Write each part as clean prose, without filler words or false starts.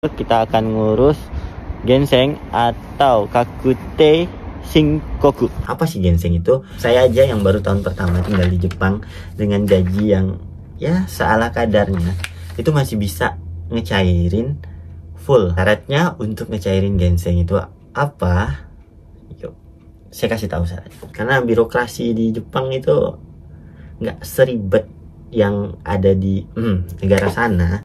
kita akan ngurus ginseng atau Kakute Shinkoku. Apa sih ginseng itu? Saya aja yang baru tahun pertama tinggal di Jepang dengan gaji yang ya seala kadarnya, itu masih bisa ngecairin full. Syaratnya untuk ngecairin ginseng itu apa? Yuk, saya kasih tahu syaratnya. Karena birokrasi di Jepang itu nggak seribet yang ada di negara sana.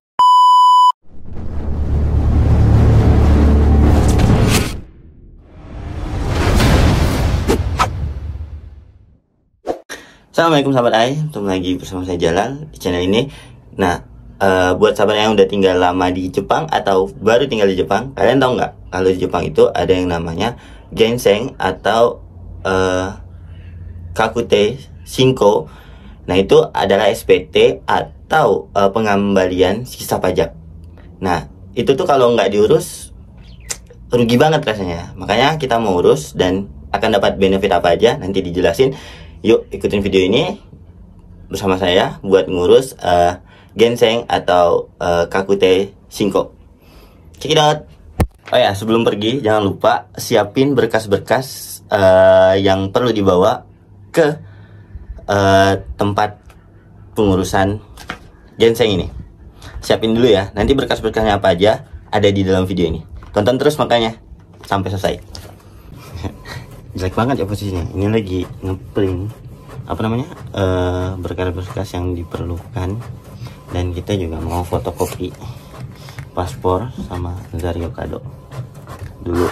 Assalamualaikum sahabat Ai, ketemu lagi bersama saya Jalal di channel ini. Nah, buat sahabat yang udah tinggal lama di Jepang atau baru tinggal di Jepang, kalian tahu nggak kalau di Jepang itu ada yang namanya ginseng atau Kakute Shinko. Nah, itu adalah SPT atau pengembalian sisa pajak. Nah, itu tuh kalau nggak diurus rugi banget rasanya. Makanya kita mau urus dan akan dapat benefit apa aja nanti dijelasin. Yuk ikutin video ini bersama saya buat ngurus ginseng atau Kakute Shinko. Check it out. Oh ya, sebelum pergi jangan lupa siapin berkas-berkas yang perlu dibawa ke tempat pengurusan ginseng ini. Siapin dulu ya. Nanti berkas-berkasnya apa aja ada di dalam video ini. Tonton terus makanya sampai selesai. Jelek banget ya posisinya. Ini lagi ngeprint apa namanya berkas-berkas yang diperlukan, dan kita juga mau fotokopi paspor sama Zario kado dulu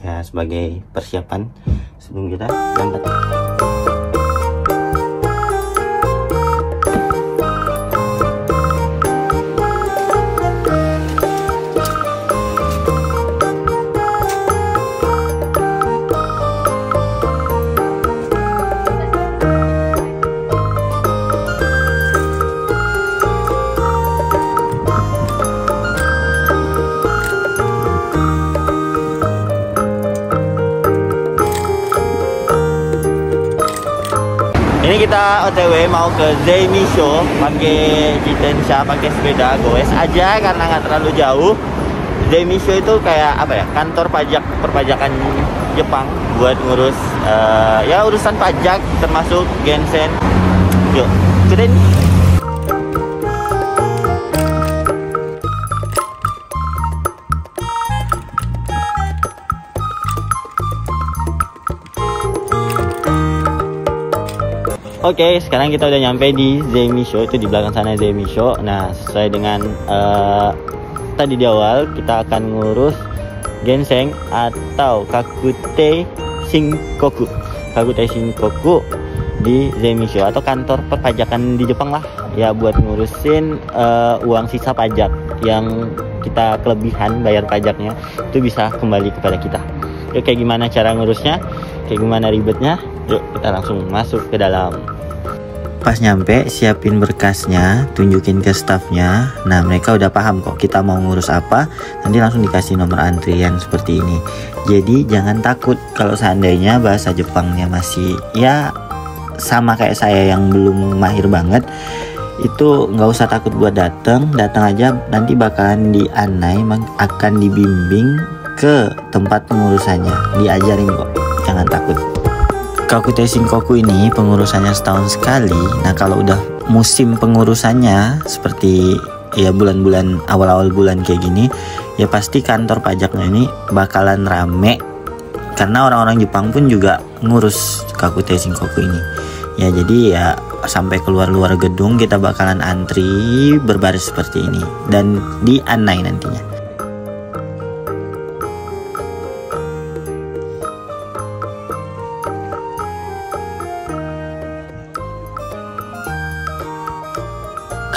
ya sebagai persiapan sebelum kita berangkat. Ini kita OTW mau ke Zeimisho, pakai jitensha, pakai sepeda goes aja karena nggak terlalu jauh. Zeimisho itu kayak apa ya, kantor pajak perpajakan Jepang buat ngurus ya urusan pajak termasuk ginseng. Yuk, ikutin. Oke, sekarang kita udah nyampe di Zeimisho, itu di belakang sana Zeimisho. Nah, sesuai dengan tadi di awal, kita akan ngurus ginseng atau Kakute Shinkoku. Kakute Shinkoku di Zeimisho atau kantor perpajakan di Jepang lah. Ya, buat ngurusin uang sisa pajak yang kita kelebihan bayar pajaknya, itu bisa kembali kepada kita. Yuk, kayak gimana cara ngurusnya? Kayak gimana ribetnya? Yuk kita langsung masuk ke dalam. Pas nyampe siapin berkasnya, tunjukin ke staffnya. Nah, mereka udah paham kok kita mau ngurus apa. Nanti langsung dikasih nomor antrian seperti ini. Jadi jangan takut kalau seandainya bahasa Jepangnya masih ya sama kayak saya yang belum mahir banget. Itu nggak usah takut buat datang aja, nanti bakalan dianai, akan dibimbing ke tempat pengurusannya, diajarin kok, jangan takut. Kakute Shinkoku ini pengurusannya setahun sekali. Nah, kalau udah musim pengurusannya seperti ya bulan-bulan awal-awal bulan kayak gini, ya pasti kantor pajaknya ini bakalan rame karena orang-orang Jepang pun juga ngurus Kakute Shinkoku ini. Ya, jadi ya sampai keluar-luar gedung kita bakalan antri berbaris seperti ini dan dianai nantinya.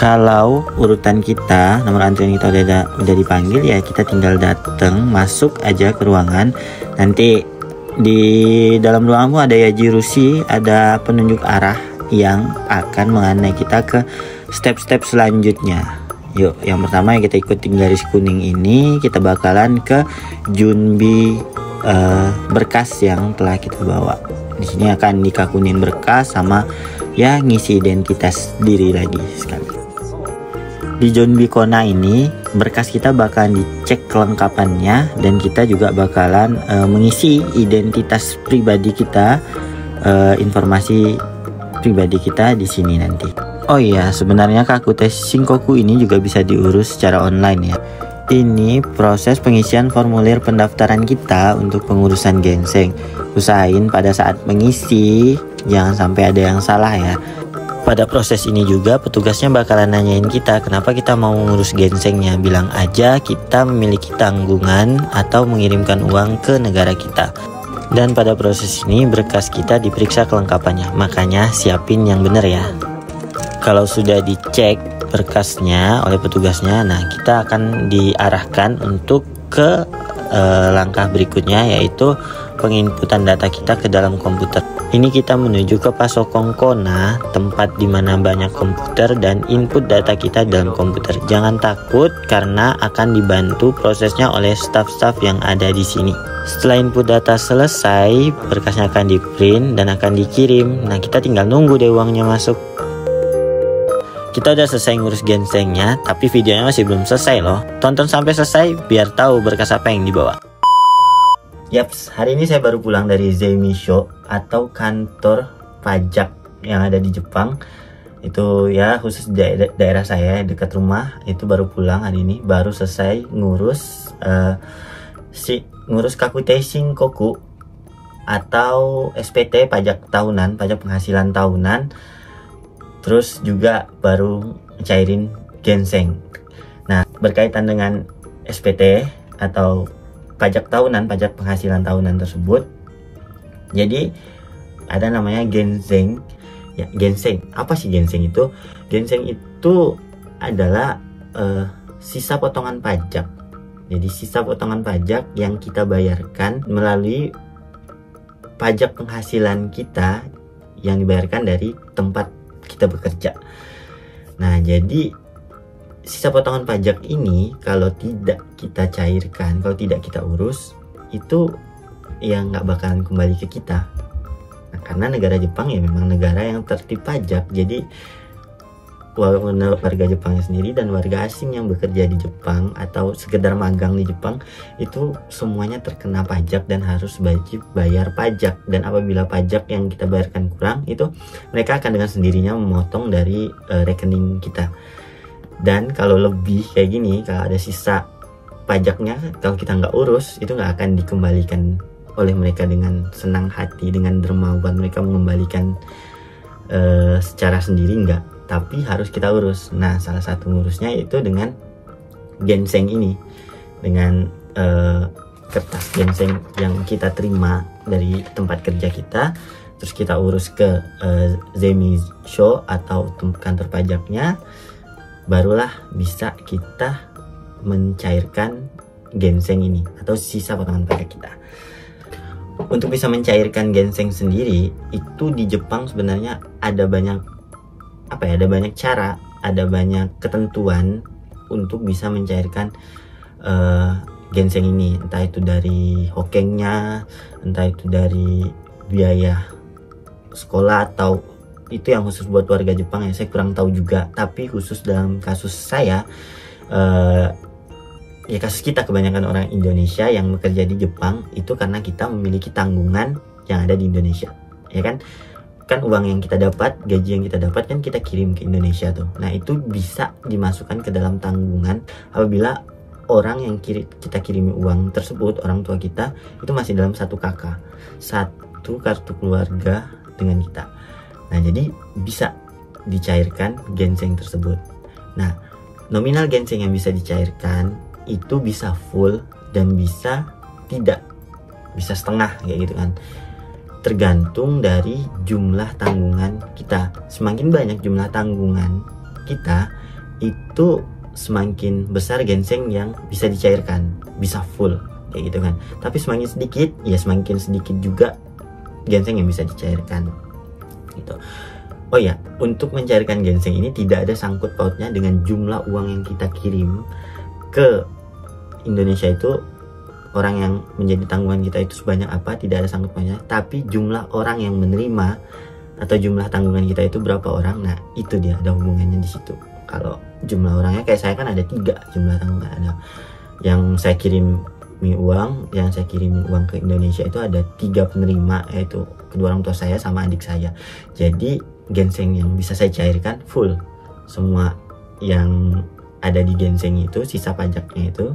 Kalau urutan kita, nomor antrian kita udah dipanggil, ya kita tinggal datang, masuk aja ke ruangan. Nanti di dalam ruangan pun ada yajirushi, ada penunjuk arah yang akan menganai kita ke step-step selanjutnya. Yuk, yang pertama yang kita ikutin garis kuning ini, kita bakalan ke junbi berkas yang telah kita bawa. Di sini akan dikakunin berkas sama ya ngisi identitas diri lagi sekali. Di John B. Kona ini berkas kita bakalan dicek kelengkapannya, dan kita juga bakalan mengisi identitas pribadi kita, informasi pribadi kita di sini nanti. Oh iya, sebenarnya Kakute Shinkoku ini juga bisa diurus secara online ya. Ini proses pengisian formulir pendaftaran kita untuk pengurusan ginseng. Usahain pada saat mengisi jangan sampai ada yang salah ya. Pada proses ini juga petugasnya bakalan nanyain kita kenapa kita mau ngurus ginsengnya. Bilang aja kita memiliki tanggungan atau mengirimkan uang ke negara kita. Dan pada proses ini berkas kita diperiksa kelengkapannya, makanya siapin yang benar ya. Kalau sudah dicek berkasnya oleh petugasnya, nah kita akan diarahkan untuk ke langkah berikutnya, yaitu penginputan data kita ke dalam komputer. Ini kita menuju ke Pasokong Kona, tempat di mana banyak komputer, dan input data kita dalam komputer. Jangan takut karena akan dibantu prosesnya oleh staf-staf yang ada di sini. Setelah input data selesai, berkasnya akan di-print dan akan dikirim. Nah, kita tinggal nunggu deh uangnya masuk. Kita udah selesai ngurus ginsengnya, tapi videonya masih belum selesai loh. Tonton sampai selesai biar tahu berkas apa yang dibawa. Yaps, hari ini saya baru pulang dari Zeimisho atau kantor pajak yang ada di Jepang. Itu ya khusus daerah saya dekat rumah. Itu baru pulang hari ini, baru selesai ngurus ngurus Kakute Shinkoku atau SPT, pajak tahunan, pajak penghasilan tahunan. Terus juga baru cairin ginseng. Nah, berkaitan dengan SPT atau pajak tahunan, pajak penghasilan tahunan tersebut, jadi ada namanya ginseng ya. Ginseng, apa sih ginseng itu? Ginseng itu adalah sisa potongan pajak. Jadi sisa potongan pajak yang kita bayarkan melalui pajak penghasilan kita yang dibayarkan dari tempat kita bekerja. Nah, jadi sisa potongan pajak ini kalau tidak kita cairkan, kalau tidak kita urus, itu ya nggak bakalan kembali ke kita. Nah, karena negara Jepang ya memang negara yang tertib pajak. Jadi warga Jepangnya sendiri dan warga asing yang bekerja di Jepang atau sekedar magang di Jepang itu semuanya terkena pajak dan harus wajib bayar pajak. Dan apabila pajak yang kita bayarkan kurang, itu mereka akan dengan sendirinya memotong dari rekening kita. Dan kalau lebih kayak gini, kalau ada sisa pajaknya, kalau kita nggak urus, itu nggak akan dikembalikan oleh mereka dengan senang hati, dengan dermawan mereka mengembalikan secara sendiri, nggak. Tapi harus kita urus. Nah, salah satu ngurusnya itu dengan ginseng ini, dengan kertas ginseng yang kita terima dari tempat kerja kita, terus kita urus ke Zeimisho atau kantor pajaknya. Barulah bisa kita mencairkan ginseng ini atau sisa potongan pajak kita. Untuk bisa mencairkan ginseng sendiri itu di Jepang sebenarnya ada banyak ada banyak cara, ada banyak ketentuan untuk bisa mencairkan ginseng ini. Entah itu dari hokengnya, entah itu dari biaya sekolah, atau itu yang khusus buat warga Jepang ya, saya kurang tahu juga. Tapi khusus dalam kasus saya, ya kasus kita kebanyakan orang Indonesia yang bekerja di Jepang itu karena kita memiliki tanggungan yang ada di Indonesia, ya kan? Kan uang yang kita dapat, gaji yang kita dapat kan kita kirim ke Indonesia tuh. Nah, itu bisa dimasukkan ke dalam tanggungan apabila orang yang kita kirimi uang tersebut, orang tua kita, itu masih dalam satu KK, satu kartu keluarga dengan kita. Nah, jadi bisa dicairkan ginseng tersebut. Nah, nominal ginseng yang bisa dicairkan itu bisa full dan bisa tidak, bisa setengah kayak gitu kan. Tergantung dari jumlah tanggungan kita. Semakin banyak jumlah tanggungan kita, itu semakin besar ginseng yang bisa dicairkan, bisa full kayak gitu kan. Tapi semakin sedikit, ya semakin sedikit juga ginseng yang bisa dicairkan gitu. Oh ya, untuk mencairkan ginseng ini tidak ada sangkut pautnya dengan jumlah uang yang kita kirim ke Indonesia. Itu orang yang menjadi tanggungan kita itu sebanyak apa, tidak ada sangkut pautnya. Tapi jumlah orang yang menerima atau jumlah tanggungan kita itu berapa orang, nah itu dia ada hubungannya di situ. Kalau jumlah orangnya kayak saya kan ada 3 jumlah tanggungan. Ada yang saya kirim uang, yang saya kirim uang ke Indonesia itu ada 3 penerima, yaitu kedua orang tua saya sama adik saya. Jadi ginseng yang bisa saya cairkan full semua yang ada di ginseng itu, sisa pajaknya itu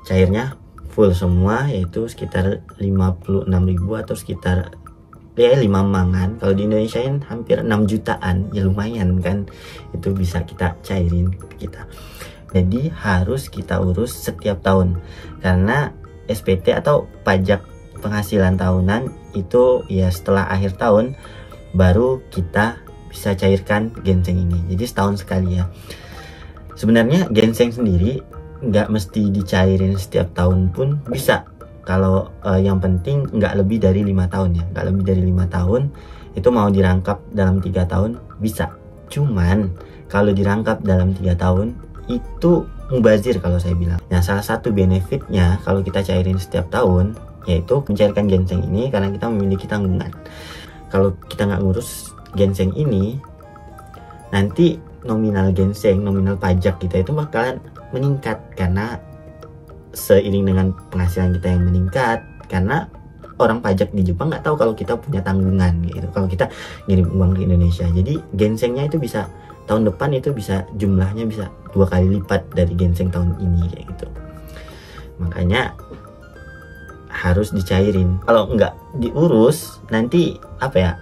cairnya full semua, yaitu sekitar 56.000 atau sekitar ya 5 mangan. Kalau di Indonesia kan hampir 6 jutaan, ya lumayan kan, itu bisa kita cairin kita. Jadi harus kita urus setiap tahun, karena SPT atau pajak penghasilan tahunan itu ya setelah akhir tahun baru kita bisa cairkan ginseng ini. Jadi setahun sekali ya. Sebenarnya ginseng sendiri nggak mesti dicairin setiap tahun pun bisa. Kalau yang penting nggak lebih dari 5 tahun ya, nggak lebih dari 5 tahun. Itu mau dirangkap dalam 3 tahun bisa. Cuman kalau dirangkap dalam 3 tahun itu mubazir kalau saya bilang. Nah, salah satu benefitnya kalau kita cairin setiap tahun yaitu mencairkan ginseng ini karena kita memiliki tanggungan. Kalau kita nggak ngurus ginseng ini, nanti nominal ginseng, nominal pajak kita itu bakalan meningkat karena seiring dengan penghasilan kita yang meningkat, karena orang pajak di Jepang nggak tahu kalau kita punya tanggungan gitu, kalau kita ngirim uang ke Indonesia. Jadi ginsengnya itu bisa tahun depan itu bisa jumlahnya bisa 2 kali lipat dari ginseng tahun ini kayak gitu. Makanya harus dicairin. Kalau nggak diurus nanti apa ya,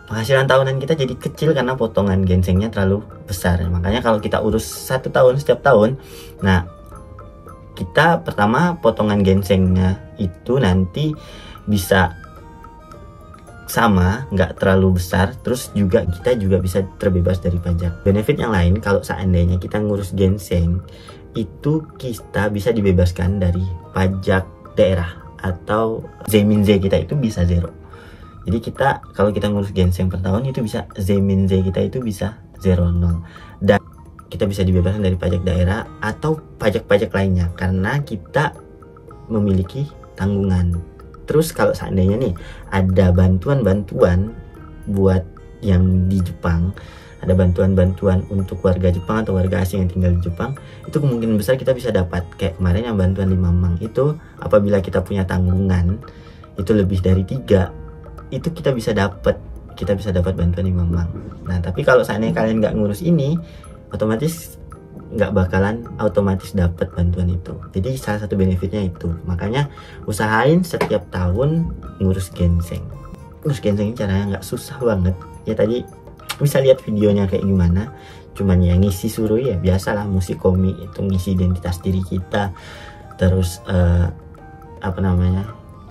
penghasilan tahunan kita jadi kecil karena potongan ginsengnya terlalu besar. Makanya kalau kita urus 1 tahun setiap tahun, nah kita pertama potongan ginsengnya itu nanti bisa sama, nggak terlalu besar, terus juga kita juga bisa terbebas dari pajak. Benefit yang lain kalau seandainya kita ngurus ginseng itu kita bisa dibebaskan dari pajak daerah atau Zeminze kita itu bisa 0. Jadi kita kalau kita ngurus ginseng per tahun itu bisa Zeminze kita itu bisa 0 dan kita bisa dibebaskan dari pajak daerah atau pajak-pajak lainnya karena kita memiliki tanggungan. Terus kalau seandainya nih ada bantuan-bantuan buat yang di Jepang, ada bantuan-bantuan untuk warga Jepang atau warga asing yang tinggal di Jepang, itu kemungkinan besar kita bisa dapat. Kayak kemarin yang bantuan 5 mang itu, apabila kita punya tanggungan itu lebih dari 3, itu kita bisa dapat bantuan 5 mang. Nah tapi kalau seandainya kalian nggak ngurus ini, otomatis nggak bakalan otomatis dapat bantuan itu. Jadi salah satu benefitnya itu. Makanya usahain setiap tahun ngurus ginseng. Ngurus ginseng ini caranya nggak susah banget. Ya tadi bisa lihat videonya kayak gimana. Cuman ya ngisi suruh ya biasalah musikomi itu ngisi identitas diri kita. Terus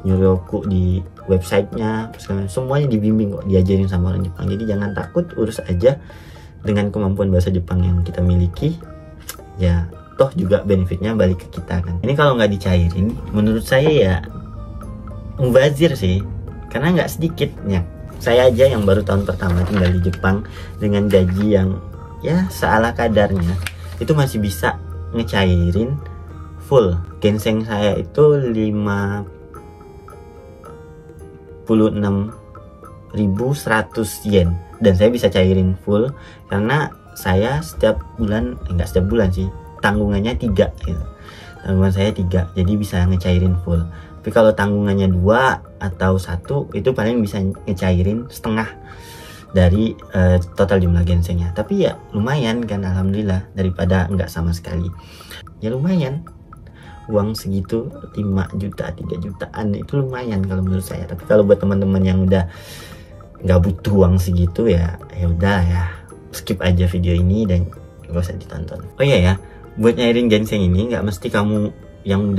nyuroku di websitenya, semuanya dibimbing kok, diajarin sama orang Jepang. Jadi jangan takut, urus aja dengan kemampuan bahasa Jepang yang kita miliki. Ya toh juga benefitnya balik ke kita kan. Ini kalau nggak dicairin menurut saya ya mubazir sih, karena nggak sedikit ya. Saya aja yang baru tahun pertama tinggal di Jepang dengan gaji yang ya seala kadarnya itu masih bisa ngecairin full ginseng saya itu 56.100 yen dan saya bisa cairin full karena saya setiap bulan, nggak setiap bulan sih, tanggungannya 3 gitu. Tanggungan saya 3, jadi bisa ngecairin full. Tapi kalau tanggungannya 2 atau 1, itu paling bisa ngecairin setengah dari total jumlah ginsengnya. Tapi ya lumayan kan, alhamdulillah, daripada nggak sama sekali. Ya lumayan, uang segitu 5 juta, 3 jutaan itu lumayan kalau menurut saya. Tapi kalau buat teman-teman yang udah nggak butuh uang segitu ya udah ya, skip aja video ini dan gak usah ditonton. Oh iya ya, buat nyairin ginseng ini nggak mesti kamu yang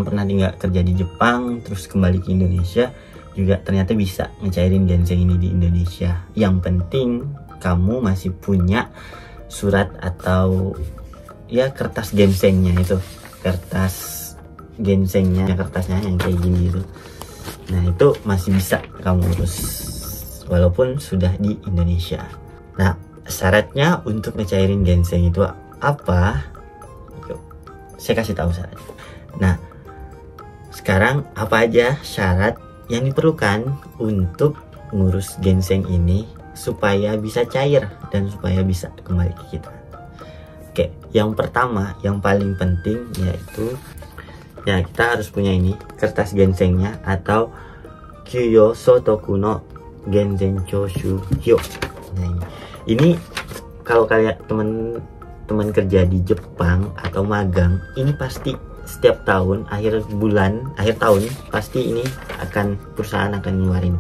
pernah tinggal kerja di Jepang terus kembali ke Indonesia juga ternyata bisa ngecairin ginseng ini di Indonesia. Yang penting kamu masih punya surat atau ya kertas ginsengnya itu, kertas ginsengnya, kertasnya yang kayak gini itu. Nah itu masih bisa kamu urus walaupun sudah di Indonesia. Nah, syaratnya untuk ngecairin ginseng itu apa? Yuk, saya kasih tahu syaratnya. Nah, sekarang apa aja syarat yang diperlukan untuk ngurus ginseng ini supaya bisa cair dan supaya bisa kembali ke kita. Oke, yang pertama yang paling penting yaitu ya kita harus punya ini kertas gensengnya atau Kyuyo Sotoku no Gensen Choshu Hyo. Nah, ini kalau kalian teman-teman kerja di Jepang atau magang, ini pasti setiap tahun akhir tahun pasti ini perusahaan akan ngeluarin,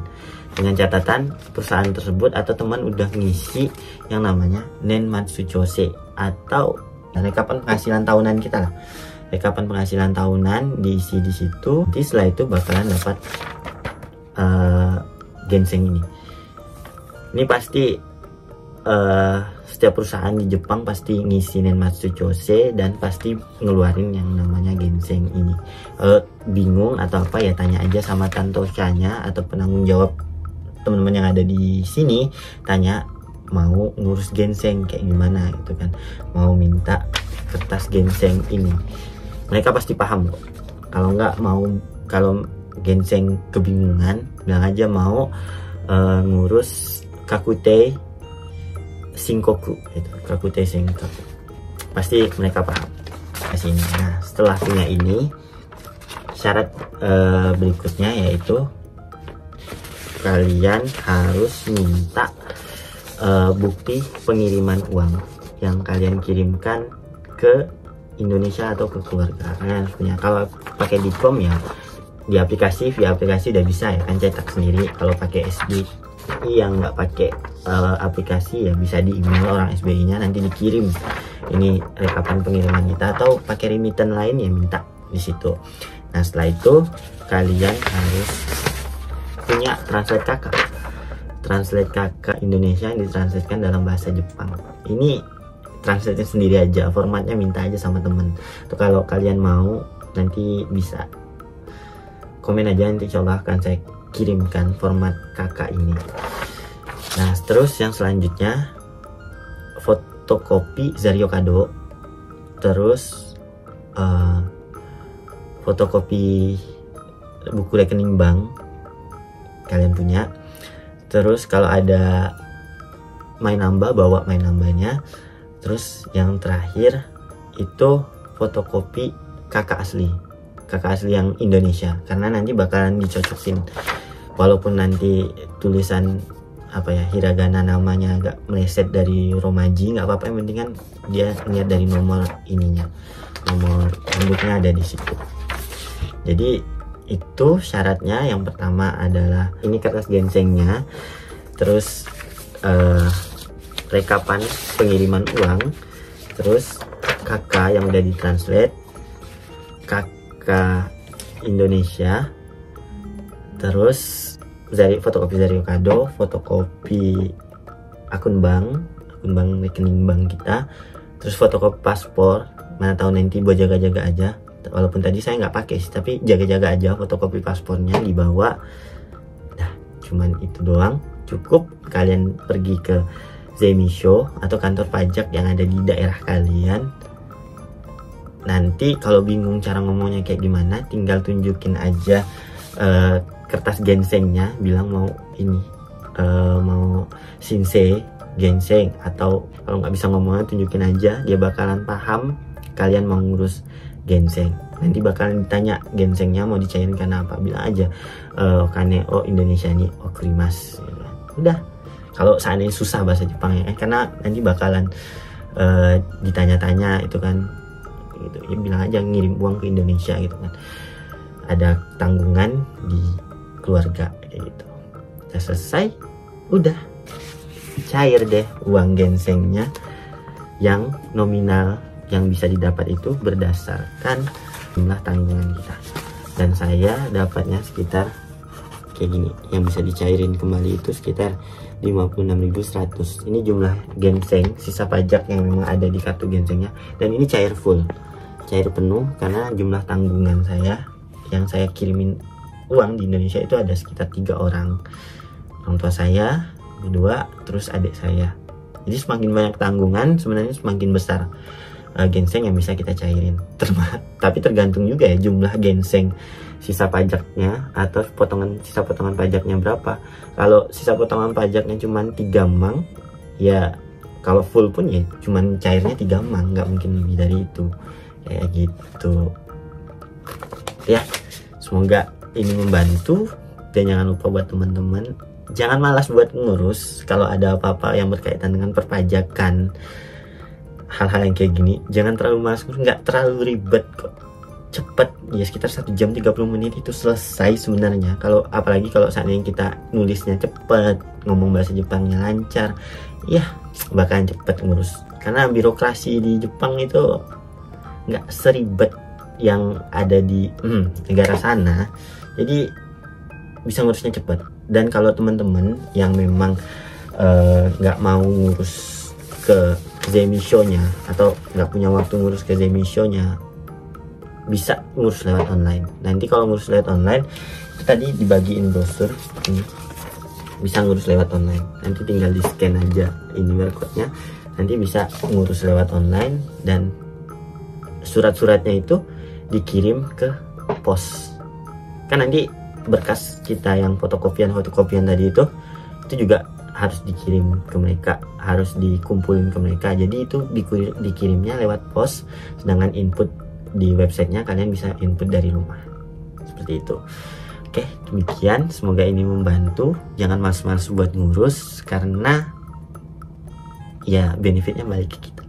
dengan catatan perusahaan tersebut atau teman udah ngisi yang namanya Nenmatsu Chose atau rekapan penghasilan tahunan kita lah. Rekapan penghasilan tahunan diisi di situ. Nanti setelah itu bakalan dapat ginseng ini. Ini pasti setiap perusahaan di Jepang pasti ngisi Nenmatsu Chose dan pasti ngeluarin yang namanya ginseng ini. Bingung atau apa ya, tanya aja sama Tantosha-nya atau penanggung jawab teman-teman yang ada di sini, tanya mau ngurus ginseng kayak gimana gitu kan, mau minta kertas ginseng ini, mereka pasti paham kok. Kalau ginseng kebingungan, bilang aja mau ngurus Kakute Shinkoku itu, Kakute Shinkoku, pasti mereka paham ke sini. Nah, setelah punya ini, syarat berikutnya yaitu kalian harus minta bukti pengiriman uang yang kalian kirimkan ke Indonesia atau ke keluarga. Kalian harus punya. Kalau pakai Dikom ya via aplikasi udah bisa ya kan, cetak sendiri. Kalau pakai SBI yang nggak pakai aplikasi ya bisa di email orang SBI-nya, nanti dikirim ini rekapan pengiriman kita, atau pakai remittance lain ya minta di situ. Nah, setelah itu kalian harus punya translate kakak Indonesia yang ditranslatekan dalam bahasa Jepang. Ini translate sendiri aja, formatnya minta aja sama temen. Tuh, kalau kalian mau nanti bisa komen aja, nanti insyaallah akan saya kirimkan format kakak ini. Nah, terus yang selanjutnya fotokopi Zario Kado, terus fotokopi buku rekening bank kalian punya. Terus kalau ada main nambah, bawa main nambahnya. Terus yang terakhir itu fotokopi kakak asli yang Indonesia, karena nanti bakalan dicocokin. Walaupun nanti tulisan hiragana namanya agak meleset dari romaji, nggak apa-apa, yang penting kan dia lihat dari nomor ininya, nomor rambutnya ada di situ. Jadi itu syaratnya. Yang pertama adalah ini kertas ginsengnya, terus rekapan pengiriman uang, terus kakak yang udah ditranslate, kakak Indonesia, terus fotokopi Zario Kado, fotokopi akun bank rekening bank kita, terus fotokopi paspor. Mana tahu nanti buat jaga-jaga aja, walaupun tadi saya nggak pakai sih, tapi jaga-jaga aja fotokopi paspornya dibawa. Nah, cuman itu doang, cukup. Kalian pergi ke Zeimisho atau kantor pajak yang ada di daerah kalian. Nanti kalau bingung cara ngomongnya kayak gimana, tinggal tunjukin aja kertas ginsengnya, bilang mau ini mau shinsei ginseng, atau kalau nggak bisa ngomongnya tunjukin aja, dia bakalan paham kalian mau ngurus ginseng. Nanti bakalan ditanya ginsengnya mau dicairkan apa, bilang aja kaneo Indonesia nih okurimasu. Udah. Kalau seandainya susah bahasa Jepang ya, karena nanti bakalan ditanya-tanya itu kan, gitu ya, bilang aja ngirim uang ke Indonesia gitu kan, ada tanggungan di keluarga kayak gitu. Udah selesai, udah cair deh uang ginsengnya. Yang nominal yang bisa didapat itu berdasarkan jumlah tanggungan kita, dan saya dapatnya sekitar kayak gini. Yang bisa dicairin kembali itu sekitar 56.100. Ini jumlah ginseng sisa pajak yang memang ada di kartu ginsengnya, dan ini cair full, cair penuh, karena jumlah tanggungan saya yang saya kirimin uang di Indonesia itu ada sekitar 3 orang tua saya, berdua, terus adik saya. Jadi semakin banyak tanggungan sebenarnya semakin besar ginseng yang bisa kita cairin. Tapi tergantung juga ya jumlah ginseng sisa pajaknya atau sisa potongan pajaknya berapa. Kalau sisa potongan pajaknya cuma 3 mang, ya kalau full pun ya cuma cairnya 3 mang, nggak mungkin lebih dari itu, kayak gitu ya. Semoga ini membantu, dan jangan lupa buat teman-teman, jangan malas buat ngurus. Kalau ada apa-apa yang berkaitan dengan perpajakan, hal-hal yang kayak gini, jangan terlalu malas ngurus, nggak terlalu ribet kok, cepet ya, sekitar 1 jam 30 menit itu selesai sebenarnya. Kalau apalagi kalau seandainya kita nulisnya cepet, ngomong bahasa Jepangnya lancar, ya bakalan cepet ngurus. Karena birokrasi di Jepang itu nggak seribet yang ada di negara sana, jadi bisa ngurusnya cepet. Dan kalau teman-teman yang memang nggak mau ngurus ke Zemisho-nya atau nggak punya waktu ngurus ke Zemisho-nya, bisa ngurus lewat online. Nanti kalau ngurus lewat online, tadi dibagiin brosur ini, bisa ngurus lewat online. Nanti tinggal di scan aja ini barcode-nya, nanti bisa ngurus lewat online, dan surat-suratnya itu dikirim ke pos. Kan nanti berkas kita yang fotokopian tadi itu juga harus dikirim ke mereka, harus dikumpulin ke mereka. Jadi itu dikirimnya lewat pos, sedangkan input di websitenya kalian bisa input dari rumah, seperti itu. Oke, demikian, semoga ini membantu. Jangan malas-malas buat ngurus, karena ya benefitnya balik ke kita.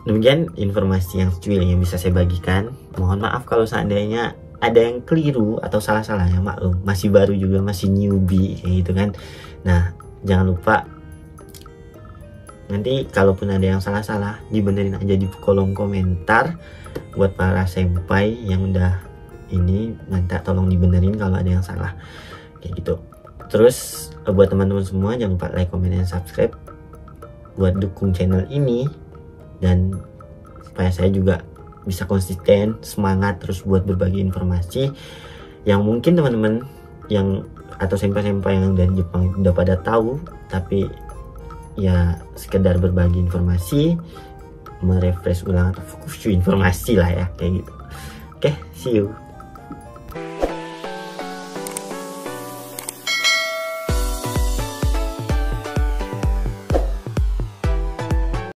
Demikian informasi yang cuy yang bisa saya bagikan. Mohon maaf kalau seandainya ada yang keliru atau salah-salah, ya maklum, masih baru juga, masih newbie kayak gitu kan. Nah, jangan lupa nanti kalaupun ada yang salah-salah, dibenerin aja di kolom komentar. Buat para senpai yang udah ini, minta tolong dibenerin kalau ada yang salah kayak gitu. Terus buat teman-teman semua, jangan lupa like, comment, dan subscribe buat dukung channel ini, dan supaya saya juga bisa konsisten, semangat terus buat berbagi informasi yang mungkin teman-teman yang atau senpai-senpai yang dari Jepang udah pada tahu, tapi ya sekedar berbagi informasi, merefresh ulang atau fokus informasi lah ya, kayak gitu. Oke, see you.